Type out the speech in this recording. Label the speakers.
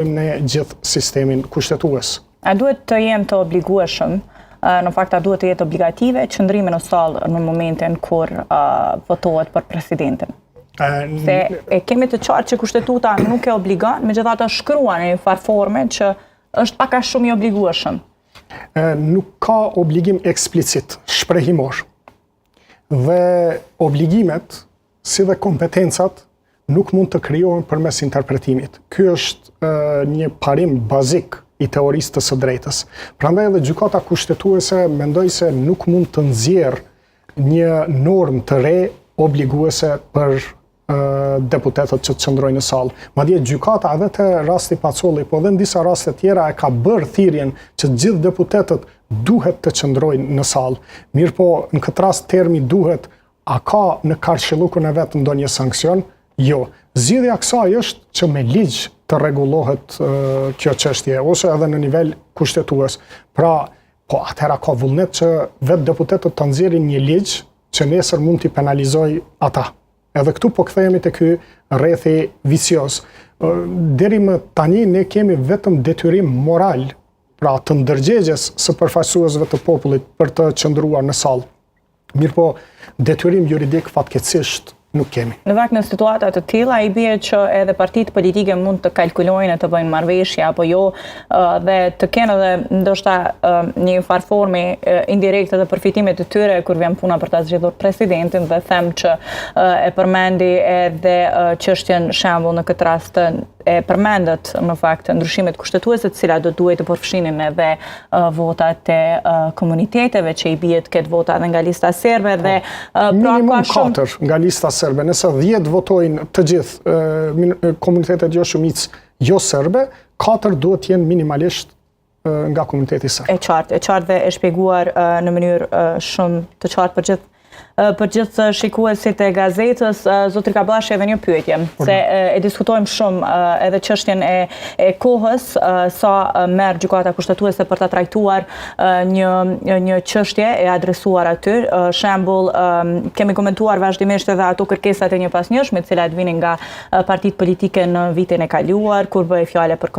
Speaker 1: në gjithë sistemin kushtetues.
Speaker 2: A duhet të jenë të obligueshëm, në fakt a duhet të jetë obligative qëndrimi në sallë në momentin kur votohet për presidentin? Se kemi të qartë që kushtetuta nuk e obligon, megjithatë shkruan në një farë forme që është pak a shumë i obligueshëm.
Speaker 1: Nuk ka obligim eksplicit, shprehimor. Dhe obligimet, si dhe kompetencat, nuk mund të krijohen përmes interpretimit. Ky është një parim bazik i teorisë të së drejtës. Prandaj edhe gjykata kushtetuese mendoj se nuk mund të nxjerrë një normë të re obliguese për deputetët që të qëndrojnë në sallë. Madje gjykata edhe te rasti Pacolli, po edhe në disa raste tjera e ka bërë thirrjen që të gjithë deputetët duhet të qëndrojnë në sallë. Mirë po, në këtë rast termi duhet, a ka në karshillukun e vet ndonjë sankcion? Jo. Zgjidhja e kësaj është që me ligj të rregullohet kjo çështje, ose edhe në nivel kushtetues. Pra, po atëherë ka vullnet që vetë deputetët të nxjerrin një ligj që nesër mund t'i penalizojë ata. Edhe këtu po kthehemi te ky rrethi vicioz. Deri më tani ne kemi vetëm detyrim moral, pra të ndërgjegjes së përfaqësuesve të popullit për të qëndruar në sallë. Mirë po, detyrim juridik fatkeqësisht nuk kemi.
Speaker 2: Në fakt në situata të tilla i bie që edhe partitë politike mund të kalkulojnë të bëjnë marrëveshje apo jo dhe të kenë edhe ndoshta një farë forme indirekte të përfitimit të tyre kur vjen puna për ta zgjedhur presidentin dhe them që e përmendi edhe çështjen shembull në këtë rast e përmendet në fakt ndryshimet kushtetuese të cilat do duhet të përfshinin edhe votat e komuniteteve që i bie të ketë vota edhe nga lista serbe dhe
Speaker 1: minimum 4 nga lista serbe. Nëse 10 votojnë të gjithë komunitetet jo shumicë jo serbe, 4 duhet të jenë minimalisht nga komuniteti serb.
Speaker 2: E qartë dhe e shpjeguar në mënyrë shumë të qartë për gjithë shikuesit e gazetës. Zotri Kabashi, edhe një pyetje, se e diskutojmë shumë edhe çështjen e kohës, sa merr gjykata kushtetuese për ta trajtuar një çështje e adresuar aty. Shembull, kemi komentuar vazhdimisht edhe ato kërkesat e njëpasnjëshme, të cilat vinin nga partitë politike në vitin e kaluar, kur bëhej fjala për